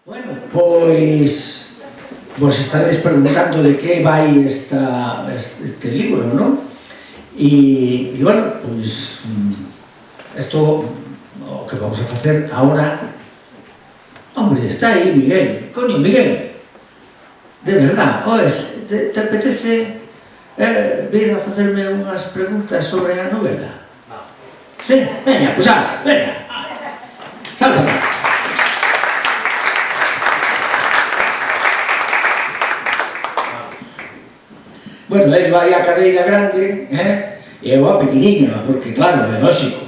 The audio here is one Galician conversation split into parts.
Bueno, pois vos estaredes preguntando de que vai este libro, non? E bueno, pois isto o que vamos a facer agora. Hombre, está aí Miguel, coño, Miguel, de verdad, oes, te apetece vir a facerme unhas preguntas sobre a novela? Sí, veña, pois veña, salve. Bueno, ele vai a cadeira grande, e eu a pequeniña, porque claro, é lógico.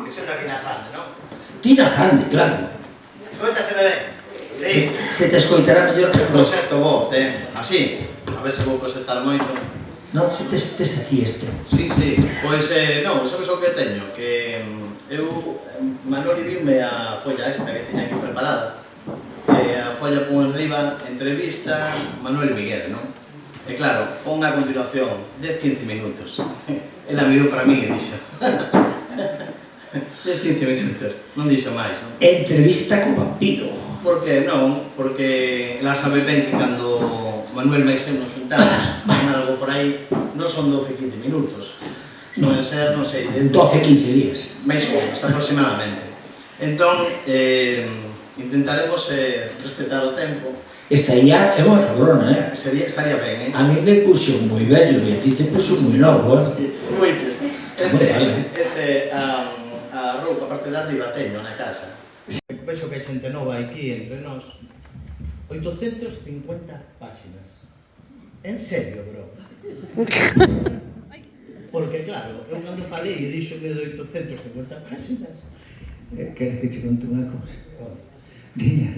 Iso é unha tina grande, non? Tina grande, claro. Escoitaseme ben? Sí. Se te escoitará mellor que vos. Proxecto voz, así. A ver se vou proxectar moito. Non, se tes aquí este. Sí, sí. Pois, non, sabes o que teño? Que eu, Manoli viume a folla esta que teña aquí preparada. A folla pon enriba, entrevista, Manuel Miguel, non? E claro, pon a continuación 10-15 minutos. Ela mirou para mí e dixo 10-15 minutos, non dixo máis, non? Entrevista co vampiro. Por que non? Porque ela sabe ben que cando Manuel máis eu nos juntamos en algo por aí, non son 12-15 minutos. Suelen ser, non sei, 12-15 días. máis ou menos, aproximadamente. Entón, intentaremos respetar o tempo. Esta ia é unha cabrona, Estaría ben, A mí me puxo moi vello e a ti te puxo moi novo, Moitos. A roupa, a parte de arriba, teño na casa. Vexo que hai xente nova aquí entre nós. 850 páxinas. En serio, bro? Porque claro, eu cando falei e dixo que de 850 páxinas. Queres que te conte unha cousa? Tiña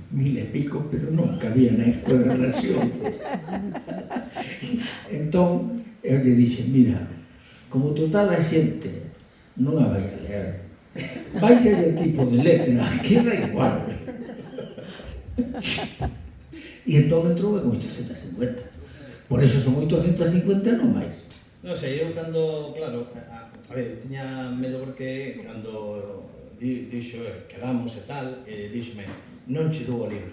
1000 e pico, pero non cabía na encuadernación. Entón, eu lle dixe, mira, como total a xente non a vai a ler, vai ser o tipo de letra, que era igual. E entón entrou en 850. Por eso son 850 non máis. Non sei, eu cando, claro, a ver, tiña medo porque cando dixo, quedamos e tal, dixome, non che dou o libro.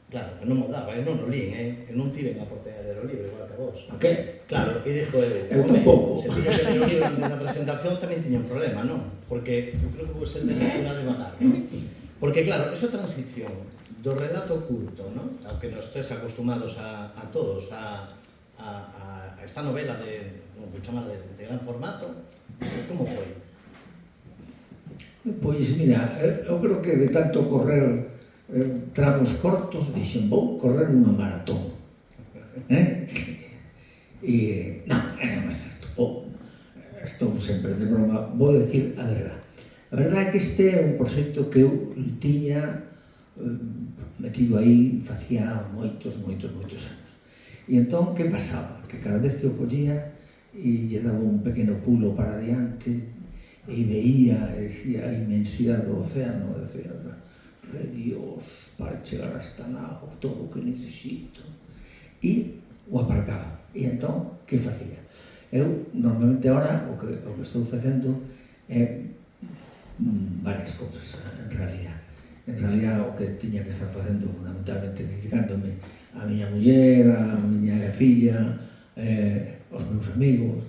Claro, que non mo daba, eu non o lín, eu non tive a oportunidade de ler o libro, igual que vos. O que? Claro, e dixo eu tampouco. Se tiño que ler o libro antes da presentación tamén tiña un problema, non? Porque eu creo que vou ser de lectura de manar, non? Porque claro, esa transición do relato curto, non? Ao que nos estés acostumados a todos, a esta novela de, como que chamar, de gran formato, como foi? Pois mira, eu creo que de tanto correr tramos cortos, dixen, vou correr unha maratón. E, non é certo, estou sempre de broma, vou decir a verdade. A verdade é que este é un proxecto que eu tiña metido aí facía moitos anos. E entón, que pasaba? Que cada vez que o collía e lle daba un pequeno pulo para adiante e veía, e decía, a inmensidade do océano, e decía, Dios, para chegar hasta nao, todo o que necesito. E o aparcaba. E entón, que facía? Eu, normalmente, agora, o que estou facendo é varias cousas, en realidad. En realidad, o que tiña que estar facendo, fundamentalmente, dedicándome a miña muller, a miña filla, aos meus amigos.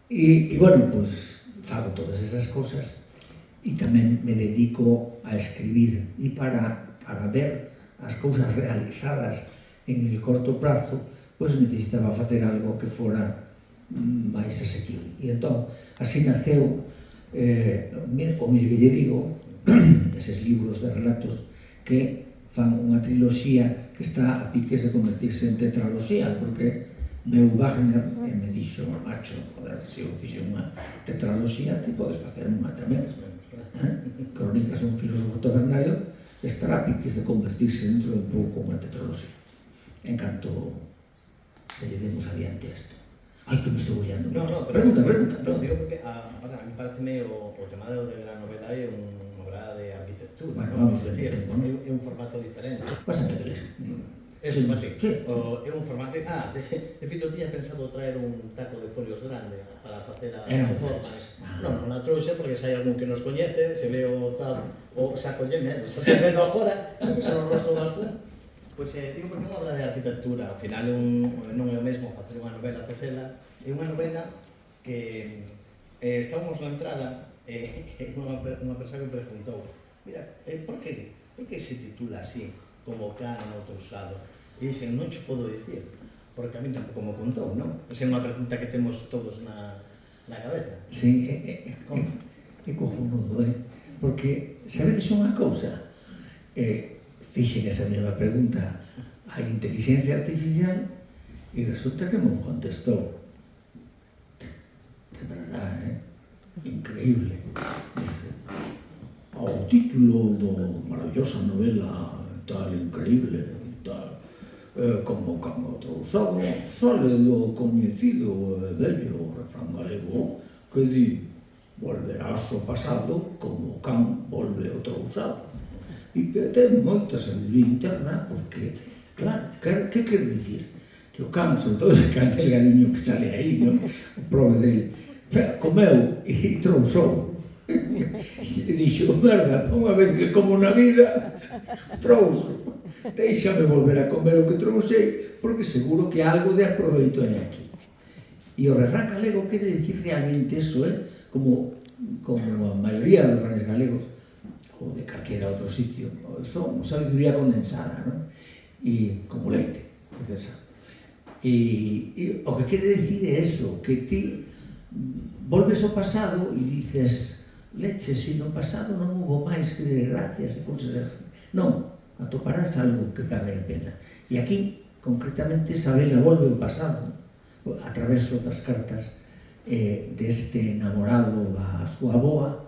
E bueno, pois, fago todas esas cosas e tamén me dedico a escribir e para ver as cousas realizadas en el corto prazo, pois necesitaba facer algo que fora máis asequible. E entón, así naceu o mil que lle digo, eses libros de relatos que fan unha triloxía que está a piques de convertirse en tetraloxía, porque meu Wagner me dixo, macho, joder, se eu fixe unha tetraloxía, ti podes facer unha tamén. Crónicas dun filósofo tabernario estará a piques de convertirse dentro de pouco unha tetraloxía. En canto se lle demos adiante a isto. Ai, que me estou ollando. Pregunta. Non, digo porque a mí pareceme o chamado de la novela é unha obra de arquitectura. Bueno, vamos a decir, é un formato diferente. Pásame que les. Eso, así. É un formato... de feito, tiña pensado traer un taco de folios grande para facer as formas. Non a trouxe porque se hai algún que nos coñece, se ve o tal, o saco lle medo, xa te medo agora, se nos rostro de algún. Pois digo porque unha obra de arquitectura, ao final non é o mesmo facer unha novela tecela, é unha novela que estábamos na entrada e unha persoa que preguntou, mira, por que se titula así, como Can en outro usado? E dixen, non che podo dicir, porque a mí tampouco me contou, non? Esa é unha pregunta que temos todos na cabeza. Sí, é cojonudo, porque sabedes unha cousa? Fixen esa mesma pregunta á inteligencia artificial e resulta que me contestou. De verdade, increíble. Dice, ao título do maravillosa novela tal, increíble, tal, como outro usado, sale do coñecido e vello refrán galego que di volverás ao pasado como o can volve outro usado. E que ten moita sabiduría interna porque, claro, que quer dicir? Que o can, sobre todo ese can delgadiño que sale aí, non? O prove del, comeu e trousou. E dixo, merda, unha vez que como na vida, trouso. Deixame volver a comer o que trousei, porque seguro que algo de aproveito hai aquí. E o refrán galego quere dicir realmente eso, como a maioría dos refranes galegos, ou de calquera outro sitio, son sabiduría condensada, non? E como leite condensado. E o que quere dicir é eso, que ti volves ao pasado e dices, leche, se no pasado non hubo máis que desgracias e cousas así. Non, atoparás algo que pague a pena. E aquí, concretamente, Sabela volve ao pasado, a través das cartas deste namorado da súa avoa,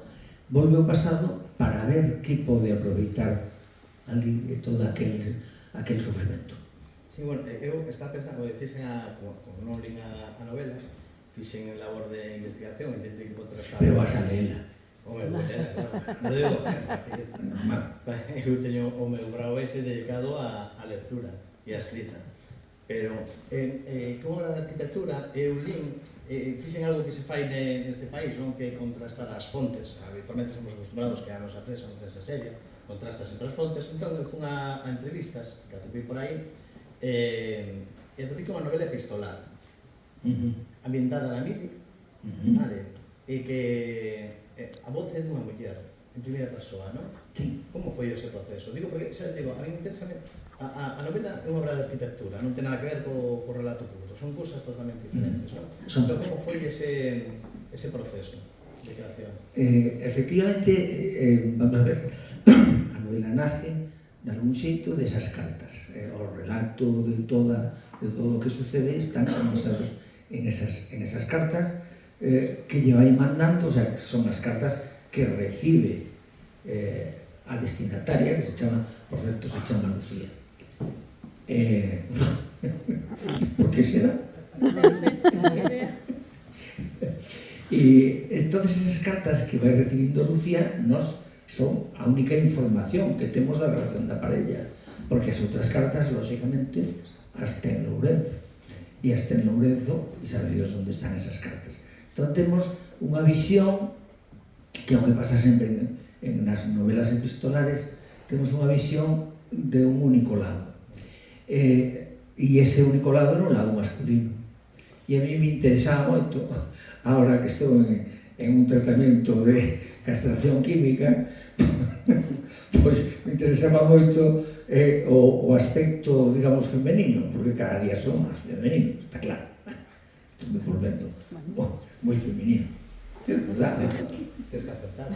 volve ao pasado para ver que pode aproveitar ali de todo aquel sofrimento. Sí, bueno, eu estaba pensando, fixen como non lín a novela, fixen en labor de investigación, intentei que contrastar... Pero vas a leela. Home, vou leela, claro. Non digo, normal. Eu teño o meu bravo ese dedicado á lectura e á escrita. Pero, como obra de arquitectura, eu lín, fixen algo que se fai neste país, non? Que contrastar as fontes. Habitualmente estamos acostumbrados que a nosa prensa seria, contrasta sempre as fontes. Entón, eu fui a entrevistas, que atopei por aí, e atopei que unha novela epistolar, ambientada na mili, vale? E que a voz é dunha muller, en primeira persoa, non? Sí. Como foi ese proceso? Digo, porque, xa digo, a mí me interesa... A novela é unha obra de arquitectura, non ten nada que ver co relato curto, son cousas totalmente diferentes, non? Pero como foi ese proceso de creación? Efectivamente, vamos a ver, a novela nace de algún xeito desas cartas. O relato de todo o que sucede están condensados en esas cartas que lle vai mandando, o sea, son as cartas que recibe a destinataria, que se chama, por certo, se chama Lucía. Por que será? E entonces esas cartas que vai recibindo Lucía nos son a única información que temos da relación da parella, porque as outras cartas, lógicamente, as ten Lourenzo, e as ten Lourenzo e sabe Dios onde están esas cartas. Entón temos unha visión que, ao que pasa sempre nas novelas epistolares, temos unha visión de un único lado, e ese único lado é un lado masculino, e a mí me interesaba moito, agora que estou en un tratamento de castración química, pois me interesaba moito o aspecto, digamos, femenino, porque cada día son máis femenino, está claro. Estou me volvendo moi femenino. Sí, é verdade. Tens que acertar.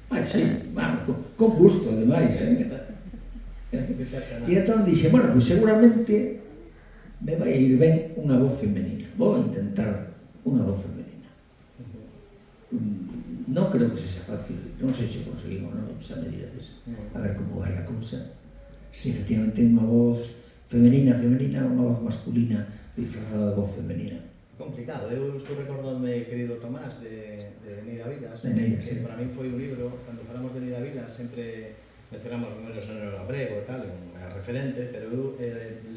Ai, sí, bueno, con gusto, ademais. E entón dixe, bueno, pois seguramente me vai ir ben unha voz femenina. Vou intentar unha voz femenina. Non creo que sexa fácil, non sei se conseguimos, non, xa me diredes, a ver como vai a cousa. Se efectivamente unha voz femenina, unha voz masculina disfrazada de voz femenina. Complicado, eu estou recordando-me Querido Tomás de Neira Vilas, sí. Para mí foi un libro, cando falamos de Neira Vilas sempre mencionamos primeiro o Soneiro Labrego e tal, é unha referente, pero eu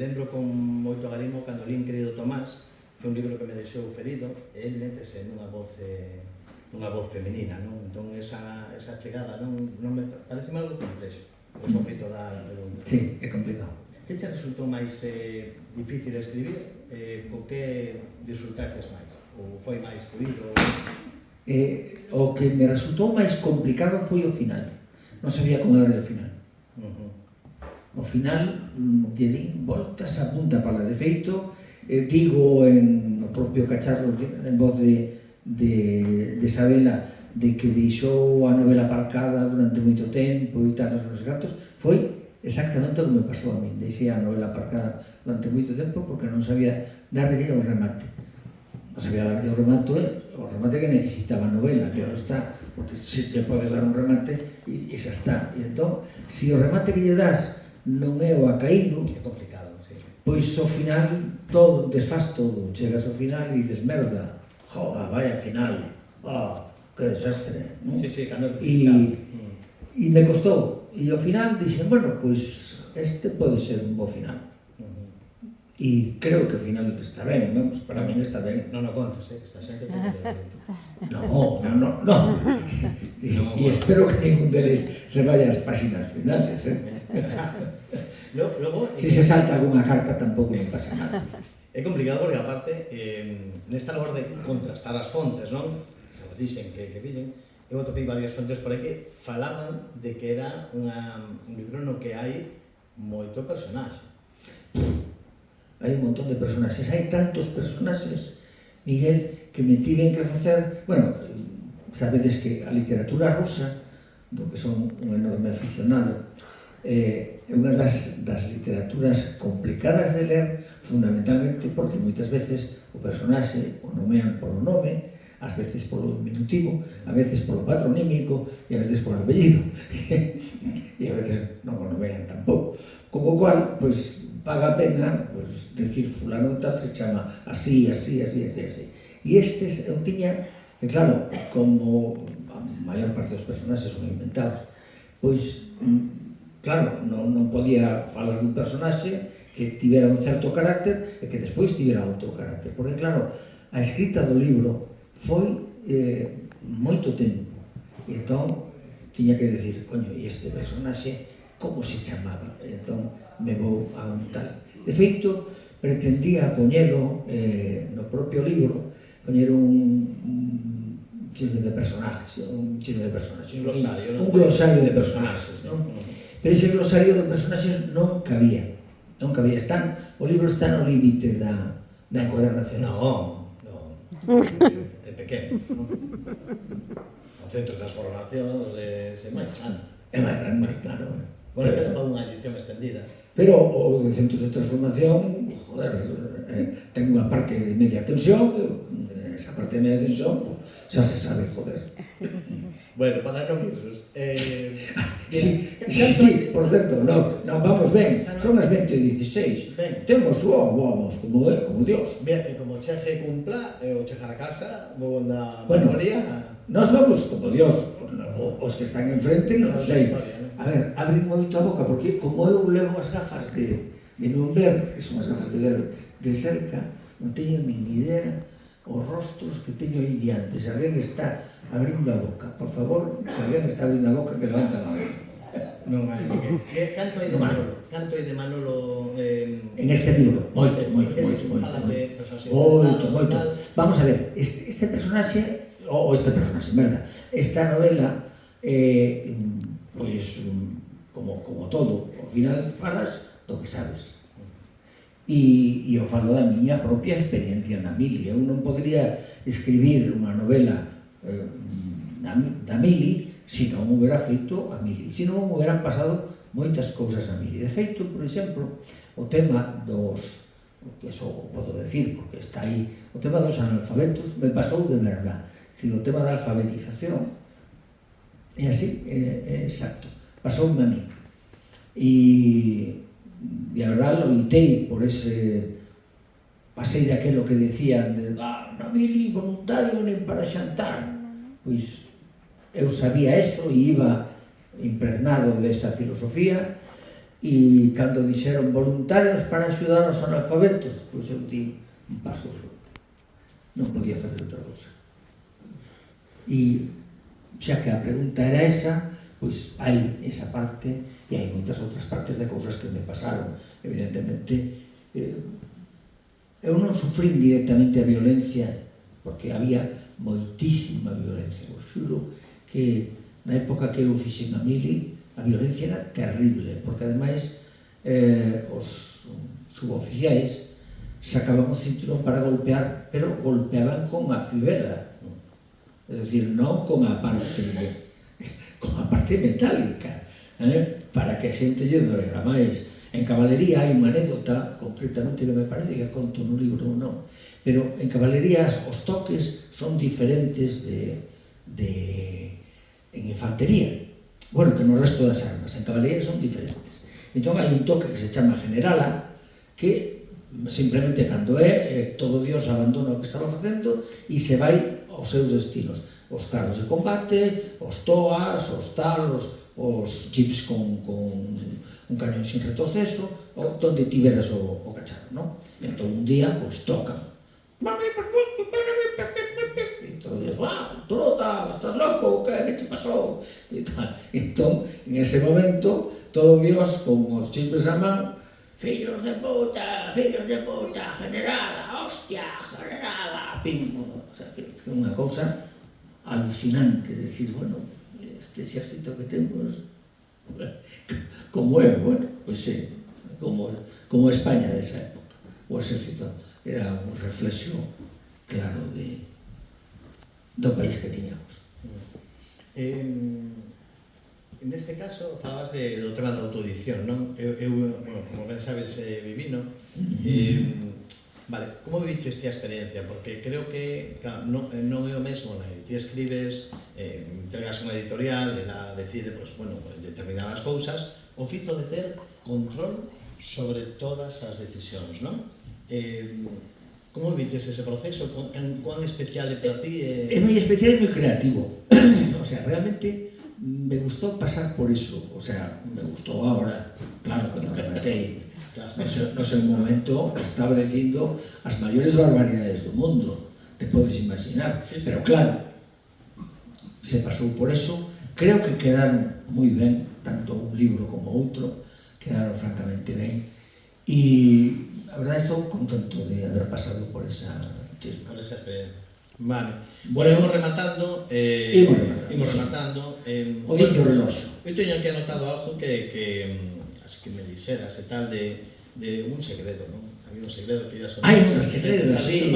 lembro con moito agarimo cando lín Querido Tomás, foi un libro que me deixou ferido, e ele métese nunha voz unha voz femenina, non? Entón, esa chegada non me parece algo complexo, o feito da pregunta. Sí, é complicado. Que che resultou máis difícil escribir? Co que disfrutaches máis? Ou foi máis fluido? O que me resultou máis complicado foi o final. Non sabía como era o final. O final lle din voltas a punta pala. De feito, digo no propio cacharro en voz de Isabela de que deixou a novela aparcada durante moito tempo e tal, os gatos, foi exactamente o que me pasou a min. Deixei a novela aparcada durante moito tempo porque non sabía darlle o remate. Non sabía darlle o remate que necesitaba a novela, claro está, porque se te podes dar un remate e xa está. E entón, se o remate que lle das non é o acaído, É complicado, sí. Pois ao final todo, desfaz todo, chegas ao final e dices, merda, joda, vaya final, que desastre, non? Sí, cando é precipitado. E me costou, e ao final dixen, bueno, pois este pode ser un bo final. E creo que ao final está ben, vamos, para min está ben. Non o contas, que está sempre con o No. E espero que ningún deles se vaya ás páxinas finales, Logo, Se se salta algunha carta tampouco non pasa nada. é complicado porque, aparte, nesta labor de contrastar as fontes, non? Se nos dixen que pillen, eu atopei varias fontes por aí que falaban de que era un libro no que hai moito personaxe. Hai un montón de personaxes, hai tantos personaxes, Miguel, que me tiven que facer... Bueno, sabedes que a literatura rusa, do que son un enorme aficionado, é unha das literaturas complicadas de ler, fundamentalmente porque moitas veces o personaxe o nomean polo nome, ás veces polo diminutivo, a veces polo patronímico e a veces polo apellido. E a veces non o nomean tampouco. Con o cual, pois, paga a pena decir fulano tal se chama así. E estes eu tiña, e claro, como a maior parte dos personaxes son inventados, pois, claro, non podía falar dun personaxe que tivera un certo carácter e que despois tivera outro carácter, porque claro, a escrita do libro foi moito tempo, e entón tiña que decir, coño, e este personaxe como se chamaba? E entón me vou a un tal. De feito, pretendía poñelo no propio libro, poñer un chisme de personaxes, un glosario de personaxes, non? Pero ese glosario de personaxes non cabía, o libro está no límite da encuadernación. Non, é pequeno, non? O centro de transformación é máis grande. É máis grande, claro. Bueno, queda para unha edición extendida. Pero o de centros de transformación, joder, ten unha parte de media tensión, esa parte de media tensión, pues, xa se sabe, joder. Bueno, para non irnos. Sí, por certo, non, vamos ben, son as 20:16. Temos vamos, como Dios. Bien, como cheje cumpla, o chejar a casa, vou na memoria. Nós vamos como Dios, os que están enfrente, non sei. A ver, abren moito a boca, porque como eu levo as gafas de non ver, que son as gafas de ver de cerca, non teño nin idea os rostros que teño aí diante. Se alguén está abrindo a boca, por favor, se alguén está abrindo a boca, que levanta a mão. Non hai. Canto hai de Manolo? Canto hai de Manolo en este libro? Moito. Vamos a ver, este personaxe, esta novela, pois, como todo, ao final falas do que sabes. E eu falo da miña propia experiencia na mili. Eu non podría escribir unha novela da mili se non houbera feito a mili, se non houberan pasado moitas cousas a mili. De feito, por exemplo, o tema dos, que eso podo decir, porque está aí, o tema dos analfabetos me pasou de verdad. O tema da alfabetización é así, é exacto, pasoume a mí. E a verdad loitei por ese, pasei daquelo que decían de na mili voluntario nin para xantar. Pois eu sabía eso e iba impregnado desa filosofía, e cando dixeron voluntarios para axudar aos analfabetos, pois eu di un paso fruto. Non podía facer outra cousa. E xa que a pregunta era esa, pois hai esa parte e hai moitas outras partes de cousas que me pasaron. Evidentemente, eu non sufrín directamente a violencia porque había moitísima violencia. Eu xuro que na época que eu fixen a mili, a violencia era terrible, porque ademais os suboficiais sacaban o cinturón para golpear, pero golpeaban con a fibela, é dicir, non con a parte metálica, para que a xente lle doera máis. En cabalería hai unha anécdota, concretamente que me parece que conto no libro ou non, pero en cabalería os toques son diferentes en infantería, bueno, que no resto das armas. En cabalería son diferentes. Entón hai un toque que se chama generala, que simplemente cando todo Dios abandona o que estaba facendo e se vai aos seus destinos. Os carros de combate, os toas, os talos, os jeeps con un cañón sin retroceso, donde tiveras o cacharro, non? Entón un día, pois, tocan. E todo Dios, trota, estás loco, que che pasou? Entón, en ese momento, todo Dios, con os chimbres a man, fillos de puta, generala, hostia, generala, pim, o sea, que é unha cousa alucinante, decir, bueno, este exército que temos, como é, bueno, pois é, como España desa época. O exército era un reflexo claro do país que tiñamos. En este caso, falabas do tema da autoedición, non? Eu, bueno, como ben sabes, vivino. Vale, como viviches ti a experiencia? Porque creo que, claro, non é o mesmo, ti escribes, entregas unha editorial, ela decide, pues, bueno, determinadas cousas, o fito de ter control sobre todas as decisións, non? Como viviches ese proceso? Cuán especial é para ti? É moi especial e moi creativo. O sea, realmente me gustou pasar por eso. O sea, me gustou agora, claro, cando rematei. No seu momento estaba dicindo as maiores barbaridades do mundo, te podes imaginar, pero claro, se pasou por eso. Creo que quedaron moi ben, tanto un libro como outro, quedaron francamente ben, e a verdade estou contento de haber pasado por esa experiencia. Vale, imos rematando, o dice o reloxo. Eu teño aquí anotado algo que me dixeras e tal de un segredo, non? Había un segredo que ibas a... Hai un segredo, sí.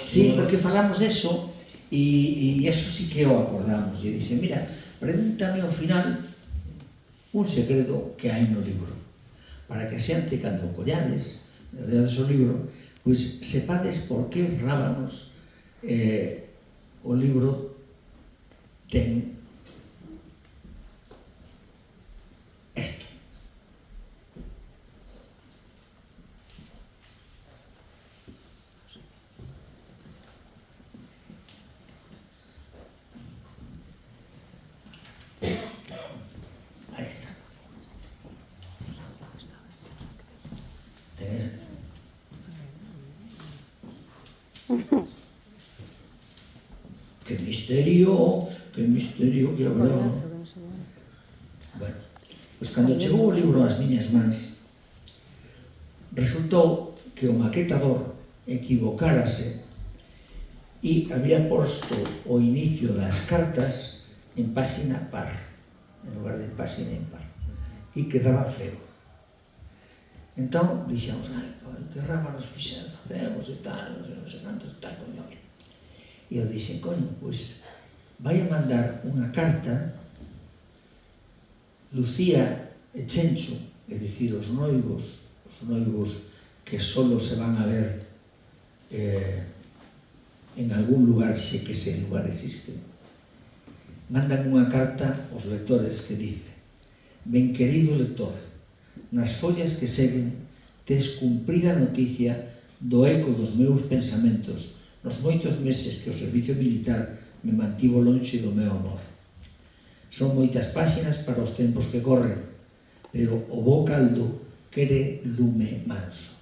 Sí, porque falamos eso e eso sí que o acordamos. E dixe, mira, pregúntame ao final un segredo que hai no libro, para que a xente, cando o collades, leades o libro, pois sepades por que rábanos o libro ten isto. Aí está. Tenés? Qué misterio que habrá. Bueno, pois cando chegou o libro ás miñas mans, resultou que o maquetador equivocárase e había posto o inicio das cartas en páxina par, en lugar de páxina impar, e quedaba feo. Entón, dixemos, que rábanos facemos e tal, non sei cantos, tal, coño. E eu dixen, coño, pois vai a mandar unha carta Lucía e Chencho, é dicir, os noivos que solo se van a ver en algún lugar, xe que ese lugar existe, mandan unha carta aos lectores que dice: ben querido lector, nas follas que seguen tes cumprida noticia do eco dos meus pensamentos nos moitos meses que o servicio militar me mantivo lonxe do meu amor. Son moitas páxinas para os tempos que corren, pero o bo caldo quere lume manso.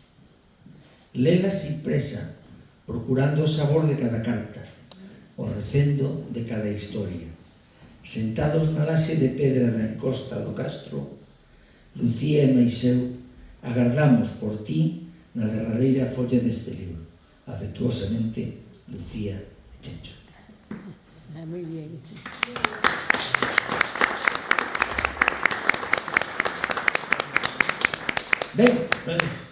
Lelas sin presa, procurando o sabor de cada carta, o recendo de cada historia. Sentados na laxe de pedra da encosta do castro, Lucía e mais eu agardamos por ti na derradeira folla deste libro. Afectuosamente, Lucía e Chencho. Muy bien. Ben, Vale.